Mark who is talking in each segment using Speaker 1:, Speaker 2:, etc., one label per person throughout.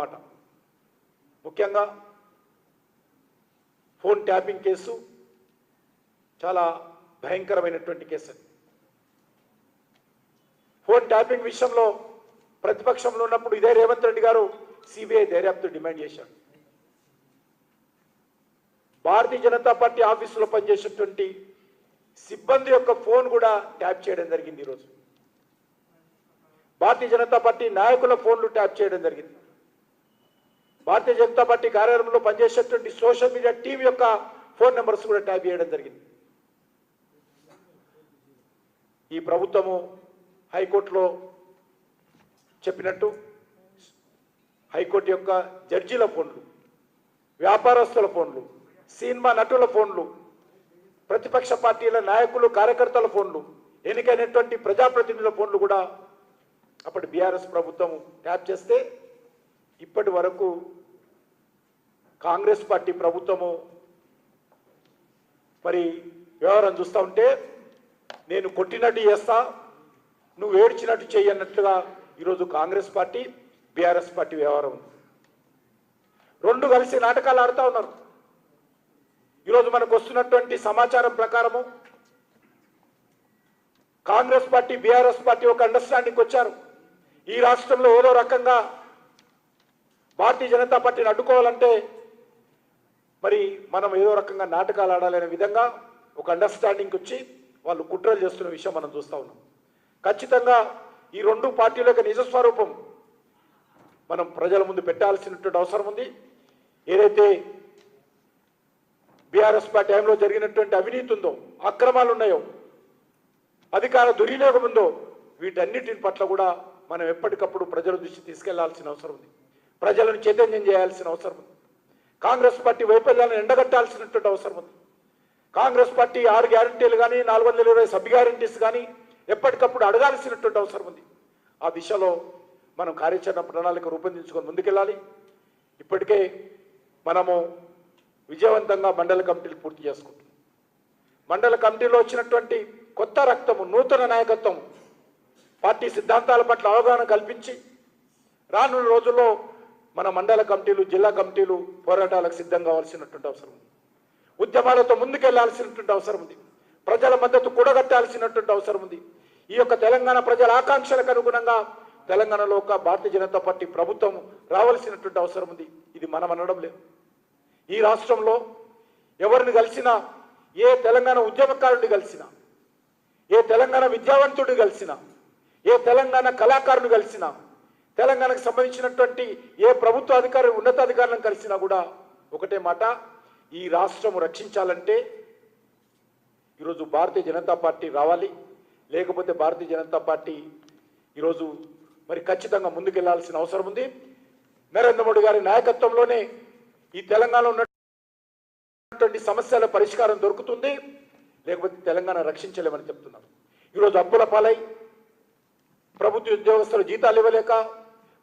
Speaker 1: మాట. ముఖ్యంగా phone tapping case చాలా భయంకరమైనటువంటి కేసు. ఫోన్ ట్యాపింగ్ విషయంలో ప్రతిపక్షంలో ఉన్నప్పుడు ఇదే రేవంత్ రెడ్డి గారు సిబిఐ దర్యాప్తు డిమాండ్ చేశారు. భారతీయ జనతా పార్టీ ఆఫీసులో పనిచేసేటువంటి సిబ్బంది యొక్క ఫోన్ కూడా ట్యాప్ చేయడం జరిగింది. ఈరోజు భారతీయ జనతా పార్టీ నాయకుల ఫోన్లు ట్యాప్ చేయడం జరిగింది. భారతీయ జనతా పార్టీ కార్యాలయంలో పనిచేసేటువంటి సోషల్ మీడియా టీం యొక్క ఫోన్ నెంబర్స్ కూడా ట్యాప్ చేయడం జరిగింది. ఈ ప్రభుత్వము హైకోర్టులో చెప్పినట్టు హైకోర్టు యొక్క జడ్జీల ఫోన్లు, వ్యాపారస్తుల ఫోన్లు, సినిమా నటుల ఫోన్లు, ప్రతిపక్ష పార్టీల నాయకులు కార్యకర్తల ఫోన్లు, ఎన్నికైనటువంటి ప్రజాప్రతినిధుల ఫోన్లు కూడా అప్పటి బీఆర్ఎస్ ప్రభుత్వం ట్యాప్ చేస్తే ఇప్పటి వరకు కాంగ్రెస్ పార్టీ ప్రభుత్వము మరి వ్యవహారం చూస్తూ ఉంటే నేను కొట్టినట్టు చేస్తా, నువ్వు ఏడ్చినట్టు చెయ్యన్నట్లుగా ఈరోజు కాంగ్రెస్ పార్టీ బీఆర్ఎస్ పార్టీ వ్యవహారం ఉంది. రెండు కలిసి నాటకాలు ఆడుతూ ఉన్నారు. ఈరోజు మనకు వస్తున్నటువంటి సమాచారం ప్రకారము కాంగ్రెస్ పార్టీ బీఆర్ఎస్ పార్టీ ఒక అండర్స్టాండింగ్ వచ్చారు. ఈ రాష్ట్రంలో ఏదో రకంగా భారతీయ జనతా పార్టీని అడ్డుకోవాలంటే మరి మనం ఏదో రకంగా నాటకాలు ఆడాలనే విధంగా ఒక అండర్స్టాండింగ్ వచ్చి వాళ్ళు కుట్రలు చేస్తున్న విషయం మనం చూస్తూ ఉన్నాం. ఖచ్చితంగా ఈ రెండు పార్టీల యొక్క నిజస్వరూపం మనం ప్రజల ముందు పెట్టాల్సినటువంటి అవసరం ఉంది. ఏదైతే బీఆర్ఎస్ పార్టీ టైంలో జరిగినటువంటి అవినీతి ఉందో, అక్రమాలు ఉన్నాయో, అధికార దుర్వినియోగం ఉందో, వీటన్నిటిని పట్ల కూడా మనం ఎప్పటికప్పుడు ప్రజల దృష్టి తీసుకెళ్లాల్సిన అవసరం ఉంది. ప్రజలను చైతన్యం చేయాల్సిన అవసరం ఉంది. కాంగ్రెస్ పార్టీ వైఫల్యాలను ఎండగట్టాల్సినటువంటి అవసరం ఉంది. కాంగ్రెస్ పార్టీ 6 గ్యారంటీలు కానీ 420 సబ్ గ్యారంటీస్ కానీ ఎప్పటికప్పుడు అడగాల్సినటువంటి అవసరం ఉంది. ఆ దిశలో మనం కార్యాచరణ ప్రణాళిక రూపొందించుకొని ముందుకెళ్ళాలి. ఇప్పటికే మనము విజయవంతంగా మండల కమిటీలు పూర్తి చేసుకుంటున్నాం. మండల కమిటీలో వచ్చినటువంటి కొత్త రక్తము, నూతన నాయకత్వం పార్టీ సిద్ధాంతాల పట్ల అవగాహన కల్పించి రానున్న రోజుల్లో మన మండల కమిటీలు, జిల్లా కమిటీలు పోరాటాలకు సిద్ధం కావాల్సినటువంటి అవసరం ఉంది. ఉద్యమాలతో ముందుకెళ్లాల్సినటువంటి అవసరం ఉంది. ప్రజల మద్దతు కూడగట్టాల్సినటువంటి అవసరం ఉంది. ఈ యొక్క తెలంగాణ ప్రజల ఆకాంక్షలకు అనుగుణంగా తెలంగాణలో ఒక భారతీయ జనతా పార్టీ ప్రభుత్వం రావాల్సినటువంటి అవసరం ఉంది. ఇది మనం అనడం లేదు. ఈ రాష్ట్రంలో ఎవరిని కలిసినా, ఏ తెలంగాణ ఉద్యమకారుడిని కలిసినా, ఏ తెలంగాణ విద్యావంతుడిని కలిసినా, ఏ తెలంగాణ కళాకారుని కలిసినా, తెలంగాణకు సంబంధించినటువంటి ఏ ప్రభుత్వ అధికారి, ఉన్నతాధికారులను కలిసినా కూడా ఒకటే మాట, ఈ రాష్ట్రం రక్షించాలంటే ఈరోజు భారతీయ జనతా పార్టీ రావాలి. లేకపోతే భారతీయ జనతా పార్టీ ఈరోజు మరి ఖచ్చితంగా ముందుకెళ్లాల్సిన అవసరం ఉంది. నరేంద్ర మోడీ గారి నాయకత్వంలోనే ఈ తెలంగాణలో ఉన్నటువంటి సమస్యల పరిష్కారం దొరుకుతుంది. లేకపోతే తెలంగాణ రక్షించలేమని చెప్తున్నారు. ఈరోజు అప్పుల పాలై ప్రభుత్వ ఉద్యోగస్తులు జీతాలు ఇవ్వలేక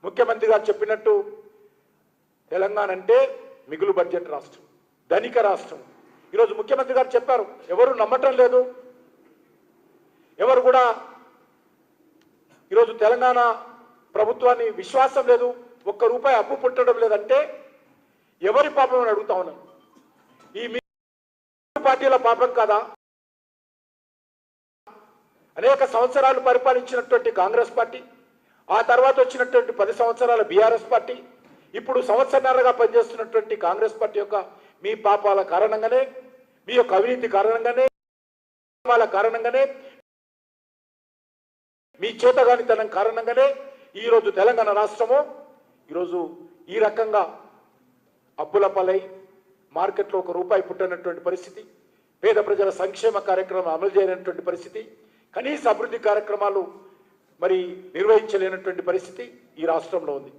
Speaker 1: ముఖ్యమంత్రి గారు చెప్పినట్టు తెలంగాణ అంటే మిగులు బడ్జెట్ రాష్ట్రం, ధనిక రాష్ట్రం. ఈరోజు ముఖ్యమంత్రి గారు చెప్పారు, ఎవరు నమ్మటం లేదు, ఎవరు కూడా ఈరోజు తెలంగాణ ప్రభుత్వాన్ని విశ్వాసం లేదు, ₹1 అప్పు పుట్టడం లేదంటే ఎవరి పాపం అని అడుగుతా ఉన్నాను. ఈ పార్టీల పాపం కాదా? అనేక సంవత్సరాలు పరిపాలించినటువంటి కాంగ్రెస్ పార్టీ, ఆ తర్వాత వచ్చినటువంటి 10 సంవత్సరాల బీఆర్ఎస్ పార్టీ, ఇప్పుడు సంవత్సరాలుగా పనిచేస్తున్నటువంటి కాంగ్రెస్ పార్టీ యొక్క మీ పాపాల కారణంగానే, మీ యొక్క అవినీతి కారణంగానే, కారణంగానే, మీ చేతగానితనం కారణంగానే ఈరోజు తెలంగాణ రాష్ట్రము ఈరోజు ఈ రకంగా అప్పుల పాలై మార్కెట్లో ₹1 పుట్టనటువంటి పరిస్థితి, పేద ప్రజల సంక్షేమ కార్యక్రమం అమలు చేయనటువంటి పరిస్థితి, కనీస అభివృద్ధి కార్యక్రమాలు మరి నిర్వహించలేనటువంటి పరిస్థితి ఈ రాష్ట్రంలో ఉంది.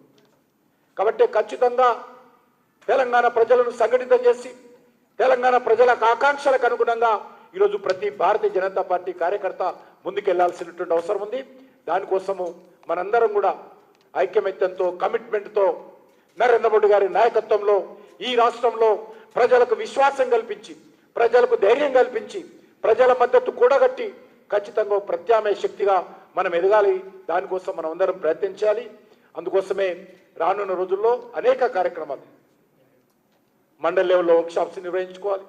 Speaker 1: కాబట్టి ఖచ్చితంగా తెలంగాణ ప్రజలను సంఘటితం చేసి తెలంగాణ ప్రజల ఆకాంక్షలకు అనుగుణంగా ఈరోజు ప్రతి భారతీయ జనతా పార్టీ కార్యకర్త ముందుకెళ్లాల్సినటువంటి అవసరం ఉంది. దానికోసము మనందరం కూడా ఐక్యమత్యంతో, కమిట్మెంట్తో నరేంద్ర మోడీ గారి నాయకత్వంలో ఈ రాష్ట్రంలో ప్రజలకు విశ్వాసం కల్పించి, ప్రజలకు ధైర్యం కల్పించి, ప్రజల మద్దతు కూడగట్టి ఖచ్చితంగా ప్రత్యామ్నాయ శక్తిగా మనం ఎదగాలి. దానికోసం మనం అందరం ప్రయత్నించాలి. అందుకోసమే రానున్న రోజుల్లో అనేక కార్యక్రమాలు మండల్ లెవెల్లో వర్క్షాప్స్ నిర్వహించుకోవాలి,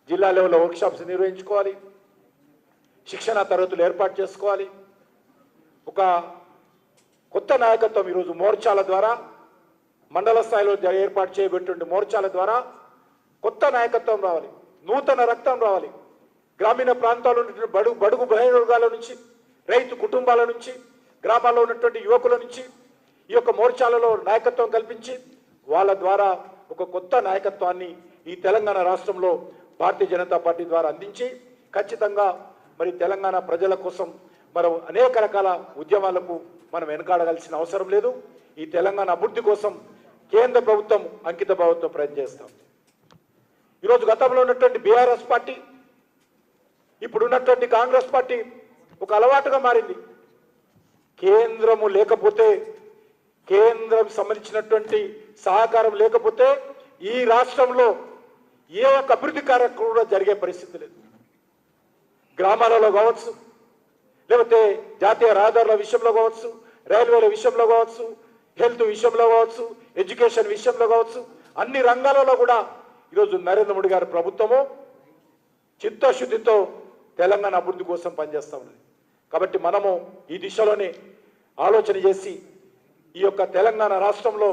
Speaker 1: జిల్లా లెవెల్లో వర్క్షాప్స్ నిర్వహించుకోవాలి, శిక్షణ తరగతులు ఏర్పాటు చేసుకోవాలి. ఒక కొత్త నాయకత్వం ఈరోజు మోర్చాల ద్వారా మండల స్థాయిలో ఏర్పాటు చేయబెట్టిన మోర్చాల ద్వారా కొత్త నాయకత్వం రావాలి, నూతన రక్తం రావాలి. గ్రామీణ ప్రాంతాల్లో ఉన్నటువంటి బడుగు బలహీన వర్గాల నుంచి, రైతు కుటుంబాల నుంచి, గ్రామాల్లో ఉన్నటువంటి యువకుల నుంచి ఈ యొక్క మోర్చాలలో నాయకత్వం కల్పించి వాళ్ళ ద్వారా ఒక కొత్త నాయకత్వాన్ని ఈ తెలంగాణ రాష్ట్రంలో భారతీయ జనతా పార్టీ ద్వారా అందించి ఖచ్చితంగా మరి తెలంగాణ ప్రజల కోసం మనం అనేక రకాల ఉద్యమాలకు మనం వెనకాడగలసిన అవసరం లేదు. ఈ తెలంగాణ అభివృద్ధి కోసం కేంద్ర ప్రభుత్వం అంకిత భావంతో ప్రయత్నం చేస్తాం. ఈరోజు గతంలో ఉన్నటువంటి బీఆర్ఎస్ పార్టీ, ఇప్పుడు ఉన్నటువంటి కాంగ్రెస్ పార్టీ ఒక అలవాటుగా మారింది. కేంద్రము లేకపోతే, కేంద్రం సంబంధించినటువంటి సహకారం లేకపోతే ఈ రాష్ట్రంలో ఏ ఒక్క అభివృద్ధి కార్యక్రమం కూడా జరిగే పరిస్థితి లేదు. గ్రామాలలో కావచ్చు, లేకపోతే జాతీయ రహదారుల విషయంలో కావచ్చు, రైల్వేల విషయంలో కావచ్చు, హెల్త్ విషయంలో కావచ్చు, ఎడ్యుకేషన్ విషయంలో కావచ్చు, అన్ని రంగాలలో కూడా ఈరోజు నరేంద్ర మోడీ గారి ప్రభుత్వము చిత్తశుద్ధితో తెలంగాణ అభివృద్ధి కోసం పనిచేస్తూ ఉన్నది. కాబట్టి మనము ఈ దిశలోనే ఆలోచన చేసి ఈ యొక్క తెలంగాణ రాష్ట్రంలో